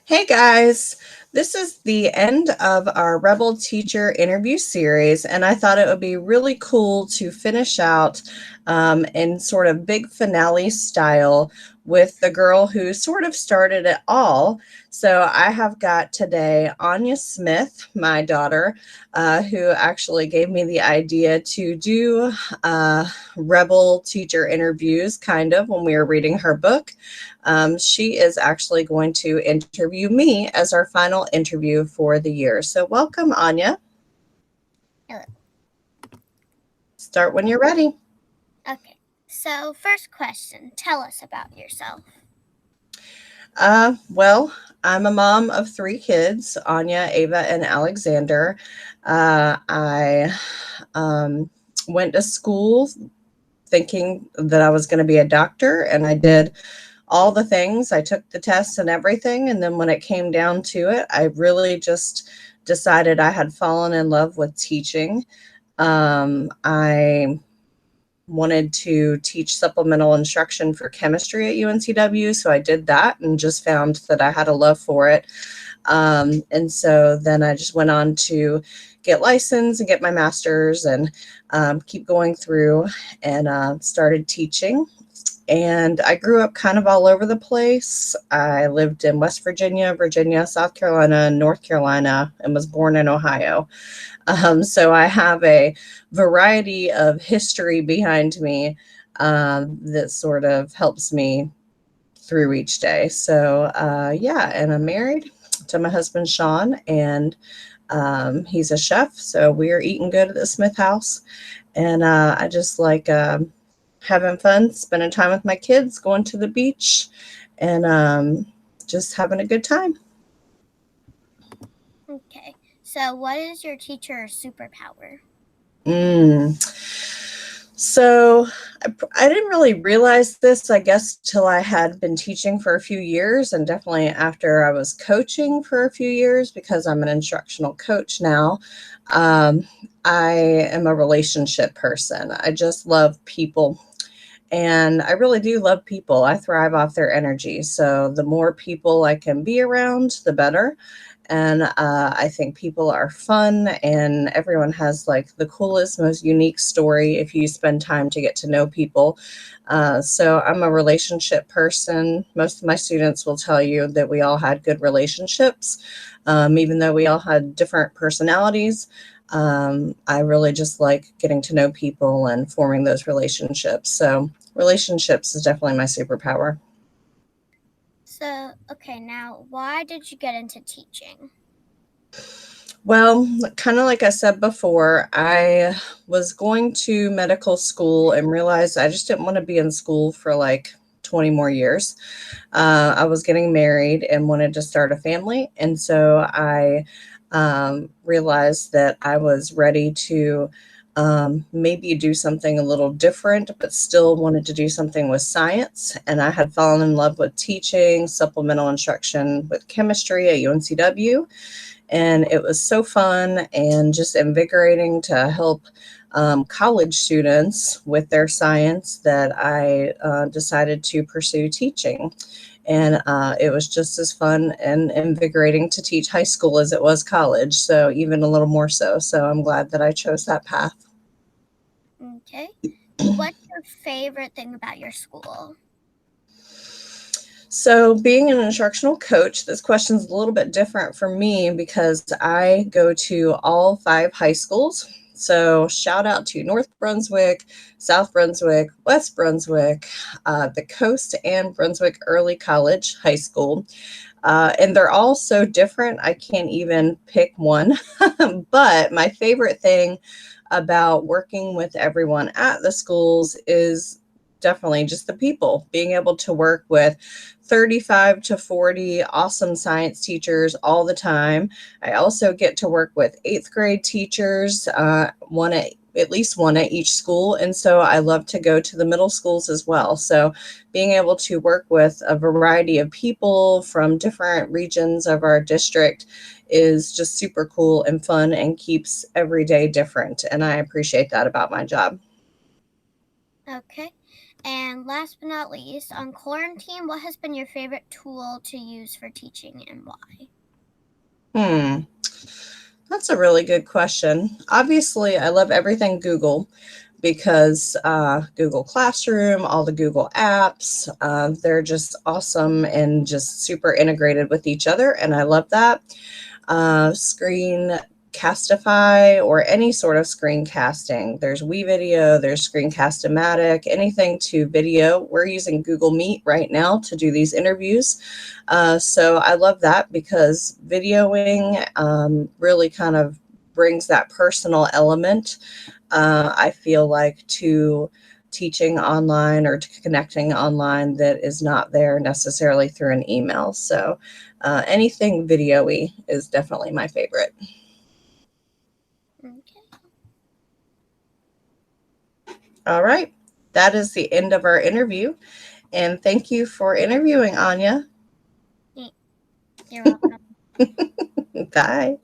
Hey guys, this is the end of our Rebel Teacher interview series, and I thought it would be really cool to finish out in sort of big finale style with the girl who sort of started it all. So I have got today Anya Smith, my daughter, who actually gave me the idea to do Rebel Teacher interviews kind of when we were reading her book. She is actually going to interview me as our final interview for the year. So, welcome, Anya. Hello. Start when you're ready. Okay. So, first question, tell us about yourself. Well, I'm a mom of three kids, Anya, Ava, and Alexander. I went to school thinking that I was going to be a doctor, and I did all the things. I took the tests and everything. And then when it came down to it, I really just decided I had fallen in love with teaching. I wanted to teach supplemental instruction for chemistry at UNCW. So I did that and just found that I had a love for it. And so then I just went on to get licensed and get my master's and keep going through and started teaching. And I grew up kind of all over the place. I lived in West Virginia, Virginia, South Carolina, North Carolina, and was born in Ohio. So I have a variety of history behind me that sort of helps me through each day. So, yeah, and I'm married to my husband, Sean, and he's a chef. So we are eating good at the Smith house. And I just like having fun, spending time with my kids, going to the beach, and just having a good time. Okay. So, what is your teacher superpower? Mm. So I didn't really realize this, I guess, till I had been teaching for a few years, and definitely after I was coaching for a few years because I'm an instructional coach now. Um, I am a relationship person. I just love people. And I really do love people. I thrive off their energy. So the more people I can be around, the better. And I think people are fun, and everyone has like the coolest, most unique story if you spend time to get to know people. So I'm a relationship person. Most of my students will tell you that we all had good relationships, even though we all had different personalities. I really just like getting to know people and forming those relationships. So relationships is definitely my superpower. So, okay, now why did you get into teaching? Well, kind of like I said before, I was going to medical school and realized I just didn't want to be in school for like 20 more years. I was getting married and wanted to start a family. And so I realized that I was ready to maybe do something a little different, but still wanted to do something with science. And I had fallen in love with teaching supplemental instruction with chemistry at UNCW. And it was so fun and just invigorating to help college students with their science that I decided to pursue teaching. And it was just as fun and invigorating to teach high school as it was college. So, even a little more so. So, I'm glad that I chose that path. Okay. What's your favorite thing about your school? So, being an instructional coach, this question's a little bit different for me because I go to all five high schools. So, shout out to North Brunswick, South Brunswick, West Brunswick, the Coast, and Brunswick Early College High School. And they're all so different, I can't even pick one. But my favorite thing about working with everyone at the schools is definitely just the people, being able to work with 35 to 40 awesome science teachers all the time. I also get to work with eighth grade teachers, one at least one at each school. And so I love to go to the middle schools as well. So being able to work with a variety of people from different regions of our district is just super cool and fun and keeps every day different. And I appreciate that about my job. Okay. And last but not least, on quarantine, what has been your favorite tool to use for teaching and why? That's a really good question. Obviously, I love everything Google because Google Classroom, all the Google apps, they're just awesome and just super integrated with each other. And I love that. Screencastify or any sort of screencasting. There's WeVideo, there's Screencast-O-Matic, anything to video. We're using Google Meet right now to do these interviews. So I love that because videoing really kind of brings that personal element, I feel like, to teaching online or to connecting online that is not there necessarily through an email. So anything video-y is definitely my favorite. Okay. All right. That is the end of our interview. And thank you for interviewing, Anya. You're welcome. Bye.